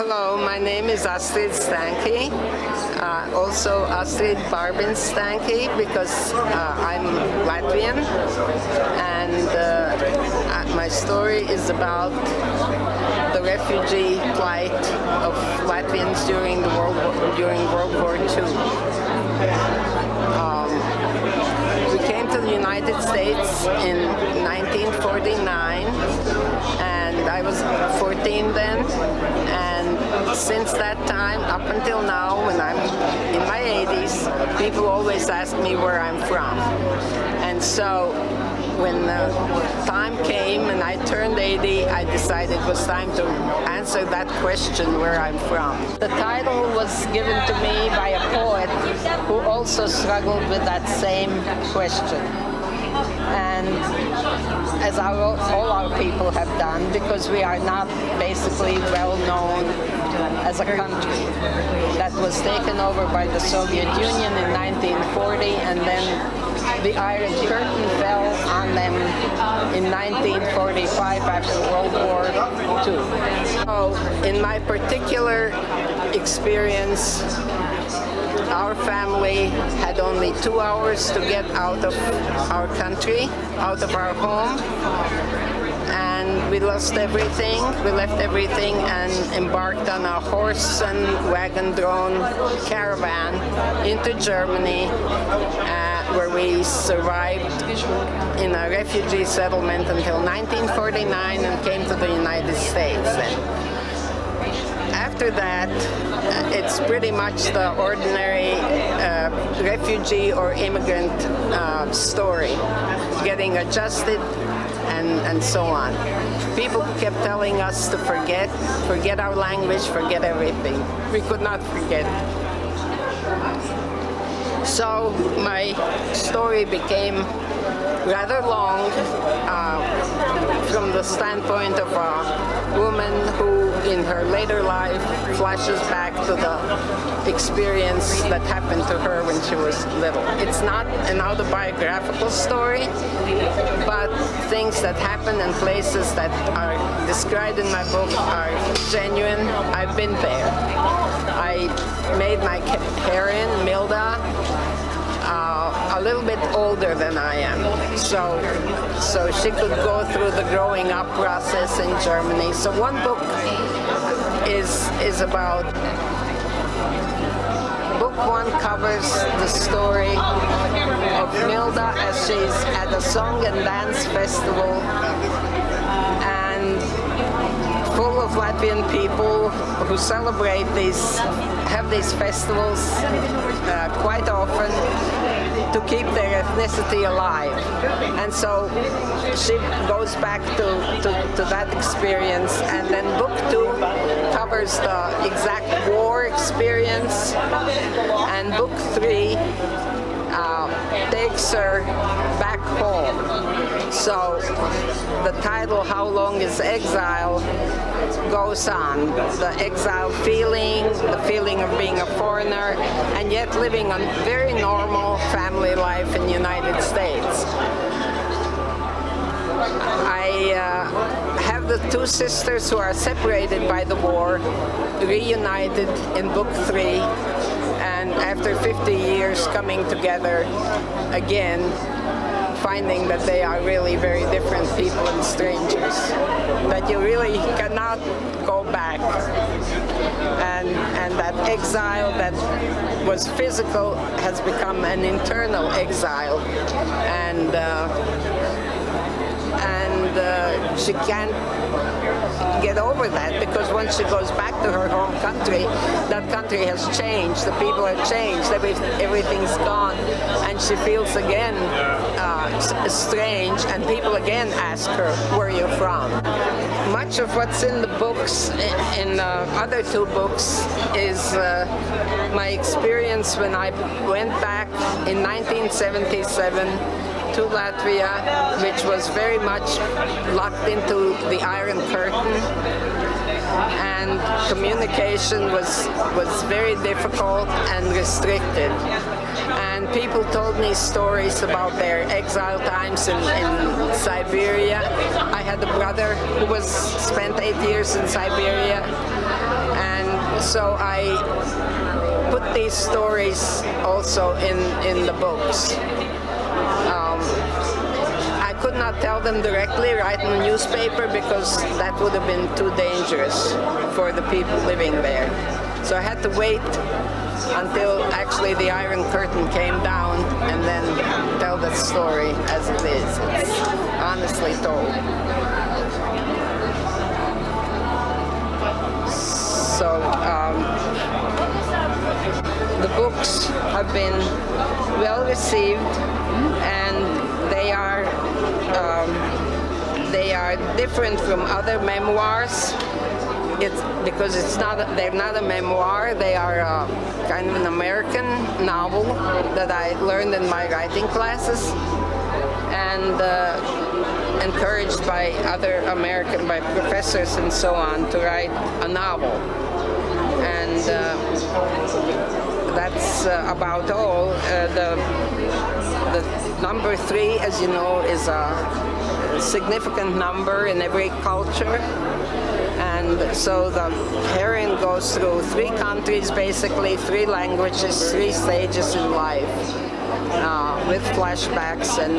Hello, my name is Astrid Stahnkeher, also Astrid Stahnkeher, because I'm Latvian, and my story is about the refugee plight of Latvians during World War II. We came to the United States in 1949, and I was 14 then, and since that time up until now, when I'm in my 80s, people always ask me where I'm from. And so when the time came and I turned 80, I decided it was time to answer that question, where I'm from. The title was given to me by a poet who also struggled with that same question. And as all our people have done, because we are not basically well known as a country that was taken over by the Soviet Union in 1940, and then the Iron Curtain fell on them in 1945 after World War II. So in my particular experience, our family had only 2 hours to get out of our country, out of our home, and we lost everything. We left everything and embarked on a horse and wagon-drawn caravan into Germany, where we survived in a refugee settlement until 1949 and came to the United States then. After that, it's pretty much the ordinary refugee or immigrant story, getting adjusted and so on. People kept telling us to forget our language, forget everything. We could not forget. So my story became rather long from the standpoint of a woman who in her later life flashes back to the experience that happened to her when she was little. It's not an autobiographical story, but things that happen and places that are described in my book are genuine. I've been there. I made my heroine, Milda, a little bit older than I am, so she could go through the growing up process in Germany. So one book is about, book one covers the story of Milda as she's at a song and dance festival, and full of Latvian people who celebrate have these festivals quite often to keep their ethnicity alive. And so she goes back to that experience, and then book two covers the exact war experience, and book three takes her back home. So the title, How Long Is Exile, goes on. The exile feeling, the feeling of being a foreigner, and yet living a very normal family life in the United States. I have the two sisters who are separated by the war, reunited in book three, and after 50 years coming together again, finding that they are really very different people and strangers, that you really cannot go back, and that exile that was physical has become an internal exile, and she can't get over that, because once she goes back to her home country, that country has changed, the people have changed, everything's gone, and she feels again strange, and people again ask her, where are you from? Much of what's in the books, in other two books, is my experience when I went back in 1977 to Latvia, which was very much locked into the Iron Curtain, and communication was very difficult and restricted. And people told me stories about their exile times in Siberia. I had a brother who spent 8 years in Siberia, and so I put these stories also in the books. I could not tell them directly, write in the newspaper, because that would have been too dangerous for the people living there. So I had to wait until actually the Iron Curtain came down and then tell the story as it is. It's honestly told. So the books have been well received, and they are different from other memoirs. It's because they're not a memoir. They are kind of an American novel that I learned in my writing classes, and encouraged by by professors and so on, to write a novel. And that's about all. The number 3, as you know, is a significant number in every culture. And so the heroine goes through 3 countries, basically 3 languages, 3 stages in life, with flashbacks and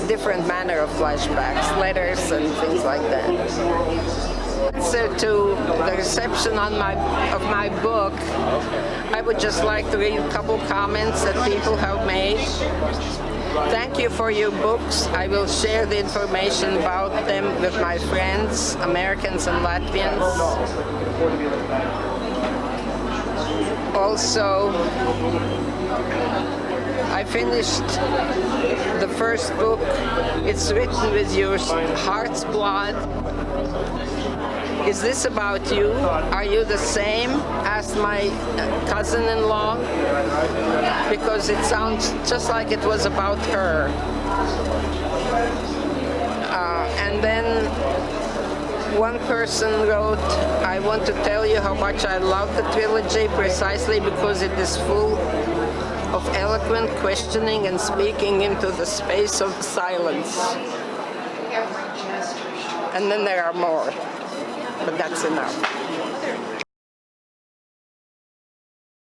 different manner of flashbacks, letters and things like that. So to the reception of my book, I would just like to read a couple comments that people have made. Thank you for your books. I will share the information about them with my friends, Americans and Latvians. Also, I finished the first book. It's written with your heart's blood. Is this about you? Are you the same? Asked my cousin-in-law, because it sounds just like it was about her. And then one person wrote, I want to tell you how much I love the trilogy, precisely because it is full of eloquent questioning and speaking into the space of silence. And then there are more, but that's enough.